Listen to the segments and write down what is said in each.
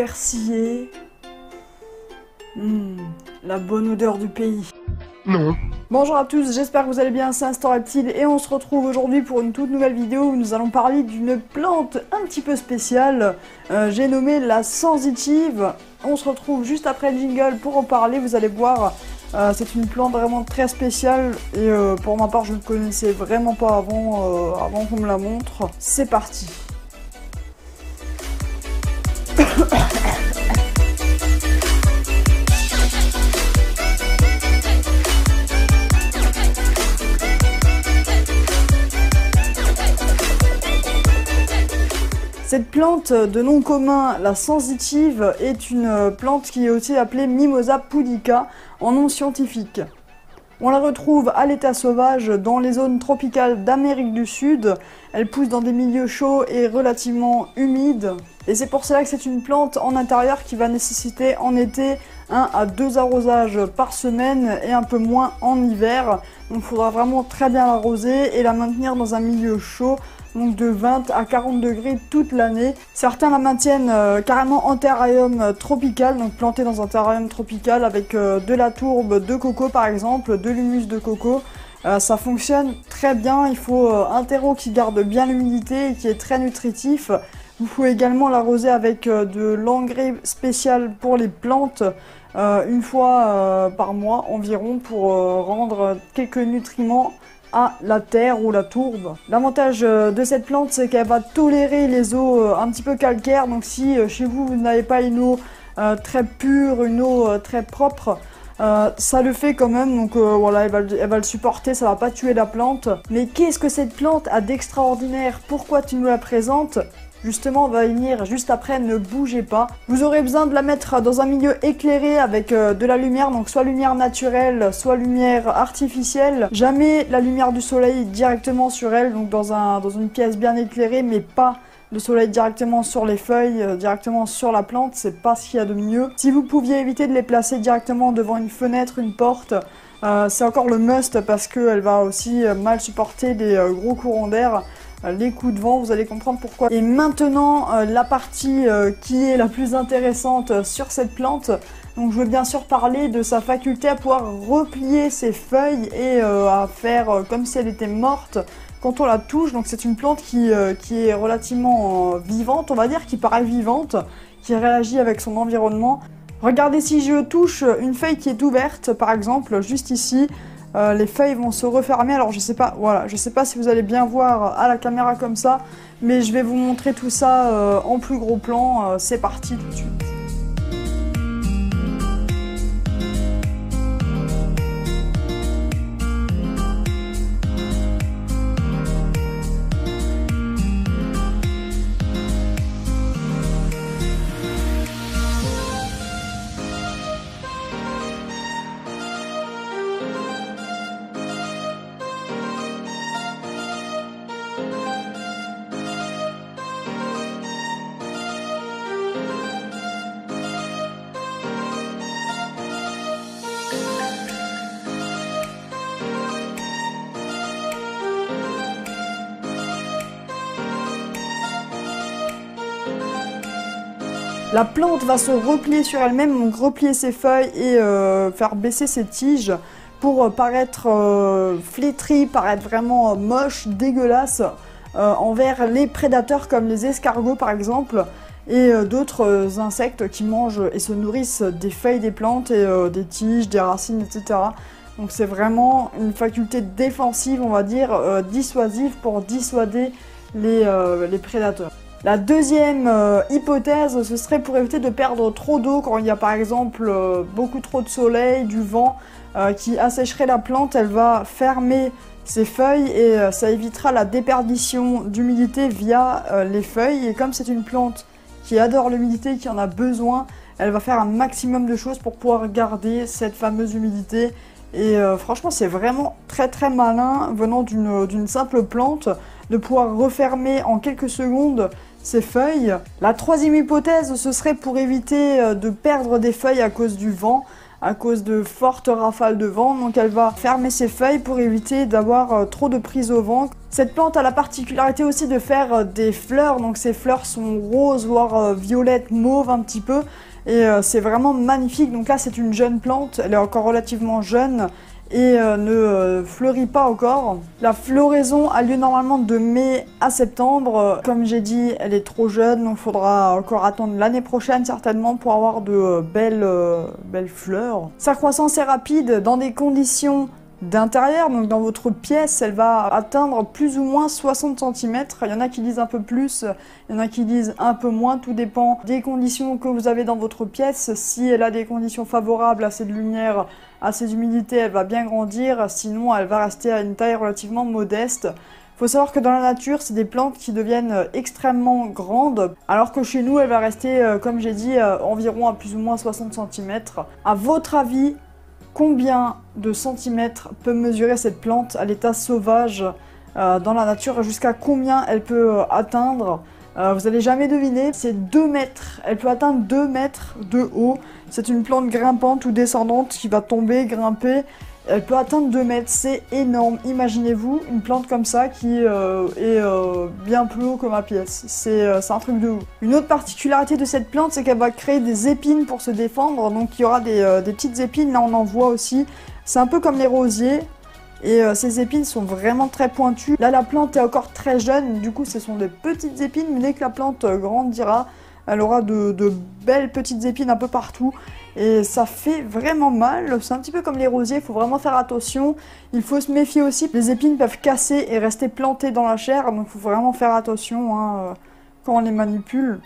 persillé. La bonne odeur du pays. Non. Bonjour à tous, j'espère que vous allez bien, c'est Instant Reptile et on se retrouve aujourd'hui pour une toute nouvelle vidéo où nous allons parler d'une plante un petit peu spéciale. J'ai nommé la sensitive. On se retrouve juste après le jingle pour en parler, vous allez voir. C'est une plante vraiment très spéciale et pour ma part je ne connaissais vraiment pas avant qu'on me la montre. C'est parti. Cette plante de nom commun, la sensitive, est une plante qui est aussi appelée Mimosa pudica en nom scientifique. On la retrouve à l'état sauvage dans les zones tropicales d'Amérique du Sud. Elle pousse dans des milieux chauds et relativement humides. Et c'est pour cela que c'est une plante en intérieur qui va nécessiter en été 1 à 2 arrosages par semaine et un peu moins en hiver. Donc il faudra vraiment très bien l'arroser et la maintenir dans un milieu chaud. Donc de 20 à 40 degrés toute l'année. Certains la maintiennent carrément en terrarium tropical, donc planté dans un terrarium tropical avec de la tourbe de coco par exemple, de l'humus de coco. Ça fonctionne très bien, il faut un terreau qui garde bien l'humidité et qui est très nutritif. Vous pouvez également l'arroser avec de l'engrais spécial pour les plantes une fois par mois environ pour rendre quelques nutriments à la terre ou la tourbe. L'avantage de cette plante, c'est qu'elle va tolérer les eaux un petit peu calcaires. Donc si chez vous, vous n'avez pas une eau très pure, une eau très propre, ça le fait quand même. Donc voilà, elle va le supporter, ça va pas tuer la plante. Mais qu'est-ce que cette plante a d'extraordinaire? Pourquoi tu nous la présentes? Justement, on va y venir juste après, ne bougez pas. Vous aurez besoin de la mettre dans un milieu éclairé avec de la lumière, donc soit lumière naturelle, soit lumière artificielle. Jamais la lumière du soleil directement sur elle, donc dans une pièce bien éclairée, mais pas le soleil directement sur les feuilles, directement sur la plante, c'est pas ce qu'il y a de mieux. Si vous pouviez éviter de les placer directement devant une fenêtre, une porte, c'est encore le must parce qu'elle va aussi mal supporter des gros courants d'air. Les coups de vent, vous allez comprendre pourquoi. Et maintenant, la partie qui est la plus intéressante sur cette plante. Donc je veux bien sûr parler de sa faculté à pouvoir replier ses feuilles et à faire comme si elle était morte quand on la touche. Donc c'est une plante qui est relativement vivante, on va dire, qui paraît vivante, qui réagit avec son environnement. Regardez, si je touche une feuille qui est ouverte, par exemple, juste ici, les feuilles vont se refermer. Alors je sais pas, voilà, je sais pas si vous allez bien voir à la caméra comme ça, mais je vais vous montrer tout ça en plus gros plan. C'est parti tout de suite. La plante va se replier sur elle-même, donc replier ses feuilles et faire baisser ses tiges pour paraître flétrie, paraître vraiment moche, dégueulasse envers les prédateurs comme les escargots par exemple et d'autres insectes qui mangent et se nourrissent des feuilles des plantes et des tiges, des racines, etc. Donc c'est vraiment une faculté défensive, on va dire, dissuasive pour dissuader les prédateurs. La deuxième hypothèse, ce serait pour éviter de perdre trop d'eau quand il y a par exemple beaucoup trop de soleil, du vent qui assécherait la plante. Elle va fermer ses feuilles et ça évitera la déperdition d'humidité via les feuilles. Et comme c'est une plante qui adore l'humidité, qui en a besoin, elle va faire un maximum de choses pour pouvoir garder cette fameuse humidité. Et franchement, c'est vraiment très très malin venant d'une simple plante de pouvoir refermer en quelques secondes ses feuilles. La troisième hypothèse, ce serait pour éviter de perdre des feuilles à cause du vent. à cause de fortes rafales de vent, donc elle va fermer ses feuilles pour éviter d'avoir trop de prise au vent. Cette plante a la particularité aussi de faire des fleurs, donc ces fleurs sont roses, voire violettes, mauves un petit peu, et c'est vraiment magnifique. Donc là c'est une jeune plante, elle est encore relativement jeune, et ne fleurit pas encore. La floraison a lieu normalement de mai à septembre. Comme j'ai dit, elle est trop jeune, donc il faudra encore attendre l'année prochaine certainement pour avoir de belles fleurs. Sa croissance est rapide dans des conditions d'intérieur, donc dans votre pièce, elle va atteindre plus ou moins 60 cm. Il y en a qui disent un peu plus, il y en a qui disent un peu moins, tout dépend des conditions que vous avez dans votre pièce. Si elle a des conditions favorables, assez de lumière, assez d'humidité, elle va bien grandir, sinon elle va rester à une taille relativement modeste. Il faut savoir que dans la nature, c'est des plantes qui deviennent extrêmement grandes, alors que chez nous, elle va rester, comme j'ai dit, environ à plus ou moins 60 cm. À votre avis, combien de centimètres peut mesurer cette plante à l'état sauvage dans la nature? Jusqu'à combien elle peut atteindre? Vous n'allez jamais deviner, c'est 2 mètres. Elle peut atteindre 2 mètres de haut. C'est une plante grimpante ou descendante qui va tomber, grimper. Elle peut atteindre 2 mètres, c'est énorme. Imaginez-vous une plante comme ça qui est bien plus haut que ma pièce. C'est un truc de ouf. Une autre particularité de cette plante, c'est qu'elle va créer des épines pour se défendre. Donc il y aura des petites épines, là on en voit aussi. C'est un peu comme les rosiers. Et ces épines sont vraiment très pointues. Là la plante est encore très jeune, du coup ce sont des petites épines. Mais dès que la plante grandira, elle aura de belles petites épines un peu partout. Et ça fait vraiment mal, c'est un petit peu comme les rosiers, il faut vraiment faire attention. Il faut se méfier aussi, les épines peuvent casser et rester plantées dans la chair, donc il faut vraiment faire attention quand on les manipule.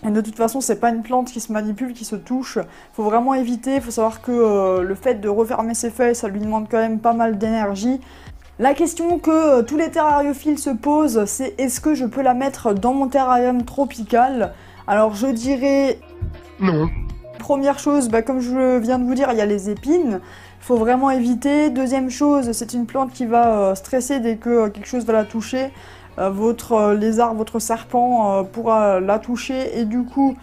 Et de toute façon, c'est pas une plante qui se manipule, qui se touche. Il faut vraiment éviter, il faut savoir que le fait de refermer ses feuilles, ça lui demande quand même pas mal d'énergie. La question que tous les terrariophiles se posent, c'est est-ce que je peux la mettre dans mon terrarium tropical? Alors je dirais non. Première chose, comme je viens de vous dire, il y a les épines. Il faut vraiment éviter. Deuxième chose, c'est une plante qui va stresser dès que quelque chose va la toucher. Votre lézard, votre serpent pourra la toucher et du coup,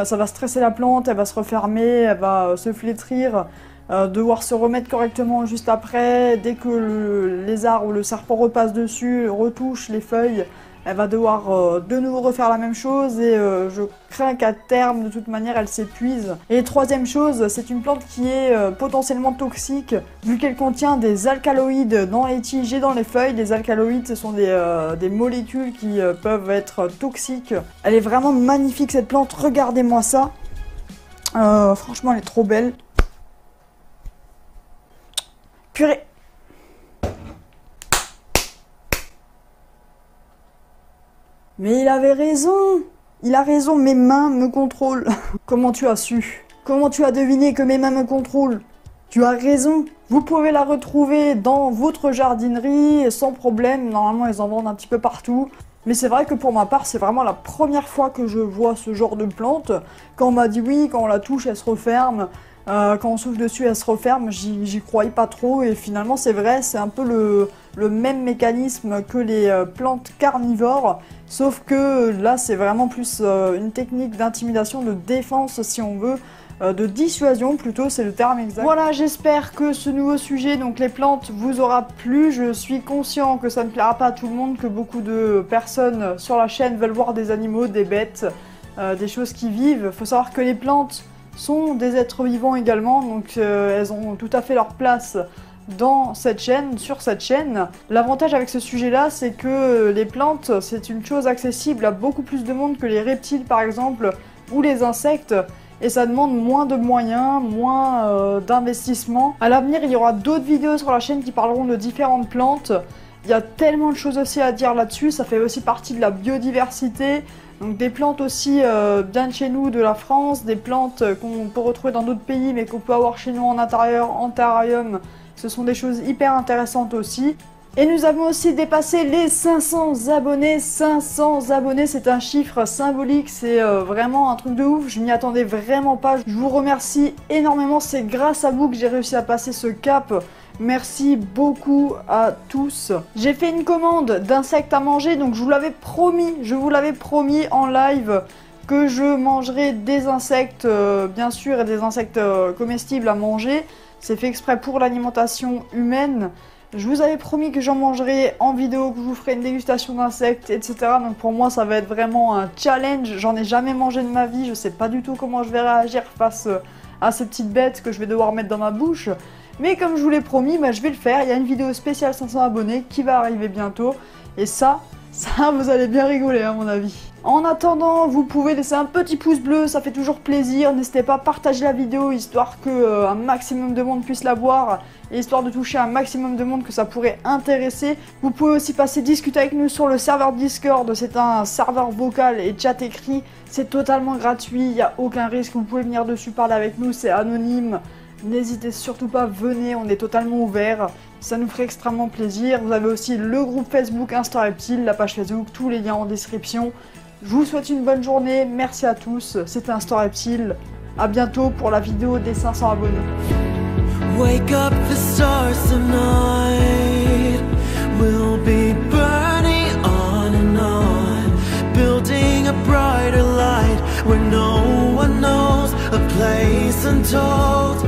ça va stresser la plante, elle va se refermer, elle va se flétrir, devoir se remettre correctement juste après. Dès que le lézard ou le serpent repasse dessus, retouche les feuilles, elle va devoir de nouveau refaire la même chose et je crains qu'à terme, de toute manière, elle s'épuise. Et troisième chose, c'est une plante qui est potentiellement toxique vu qu'elle contient des alcaloïdes dans les tiges et dans les feuilles. Les alcaloïdes, ce sont des molécules qui peuvent être toxiques. Elle est vraiment magnifique cette plante, regardez-moi ça. Franchement, elle est trop belle. Purée. Mais il avait raison! Il a raison, mes mains me contrôlent. Comment tu as su? Comment tu as deviné que mes mains me contrôlent? Tu as raison. Vous pouvez la retrouver dans votre jardinerie sans problème. Normalement, ils en vendent un petit peu partout. Mais c'est vrai que pour ma part, c'est vraiment la première fois que je vois ce genre de plante. Quand on m'a dit oui, quand on la touche, elle se referme. Quand on souffle dessus, elle se referme, j'y croyais pas trop et finalement c'est vrai, c'est un peu le même mécanisme que les plantes carnivores, sauf que là c'est vraiment plus une technique d'intimidation, de défense si on veut, de dissuasion plutôt, c'est le terme exact. Voilà, j'espère que ce nouveau sujet, donc les plantes, vous aura plu. Je suis conscient que ça ne plaira pas à tout le monde, que beaucoup de personnes sur la chaîne veulent voir des animaux, des bêtes, des choses qui vivent. Il faut savoir que les plantes sont des êtres vivants également, donc elles ont tout à fait leur place dans cette chaîne, sur cette chaîne. L'avantage avec ce sujet-là, c'est que les plantes, c'est une chose accessible à beaucoup plus de monde que les reptiles par exemple, ou les insectes, et ça demande moins de moyens, moins d'investissement. À l'avenir, il y aura d'autres vidéos sur la chaîne qui parleront de différentes plantes. Il y a tellement de choses aussi à dire là-dessus, ça fait aussi partie de la biodiversité. Donc des plantes aussi bien de chez nous, de la France, des plantes qu'on peut retrouver dans d'autres pays mais qu'on peut avoir chez nous en intérieur, en terrarium. Ce sont des choses hyper intéressantes aussi. Et nous avons aussi dépassé les 500 abonnés. 500 abonnés, c'est un chiffre symbolique, c'est vraiment un truc de ouf. Je m'y attendais vraiment pas. Je vous remercie énormément, c'est grâce à vous que j'ai réussi à passer ce cap. Merci beaucoup à tous. J'ai fait une commande d'insectes à manger, donc je vous l'avais promis en live que je mangerai des insectes, bien sûr, et des insectes comestibles à manger. C'est fait exprès pour l'alimentation humaine. Je vous avais promis que j'en mangerai en vidéo, que je vous ferai une dégustation d'insectes, etc. Donc pour moi, ça va être vraiment un challenge. J'en ai jamais mangé de ma vie. Je sais pas du tout comment je vais réagir face à ces petites bêtes que je vais devoir mettre dans ma bouche. Mais comme je vous l'ai promis, je vais le faire. Il y a une vidéo spéciale 500 abonnés qui va arriver bientôt. Et ça, vous allez bien rigoler à mon avis. En attendant, vous pouvez laisser un petit pouce bleu, ça fait toujours plaisir. N'hésitez pas à partager la vidéo, histoire que un maximum de monde puisse la voir. Et histoire de toucher un maximum de monde que ça pourrait intéresser. Vous pouvez aussi passer discuter avec nous sur le serveur Discord. C'est un serveur vocal et chat écrit. C'est totalement gratuit, il n'y a aucun risque. Vous pouvez venir dessus parler avec nous, c'est anonyme. N'hésitez surtout pas, venez, on est totalement ouvert. Ça nous ferait extrêmement plaisir. Vous avez aussi le groupe Facebook Instant Reptile, la page Facebook, tous les liens en description. Je vous souhaite une bonne journée, merci à tous. C'était Instant Reptile. A bientôt pour la vidéo des 500 abonnés. Wake up the stars tonight. We'll be burning on and on, building a brighter light where no one knows a place untold.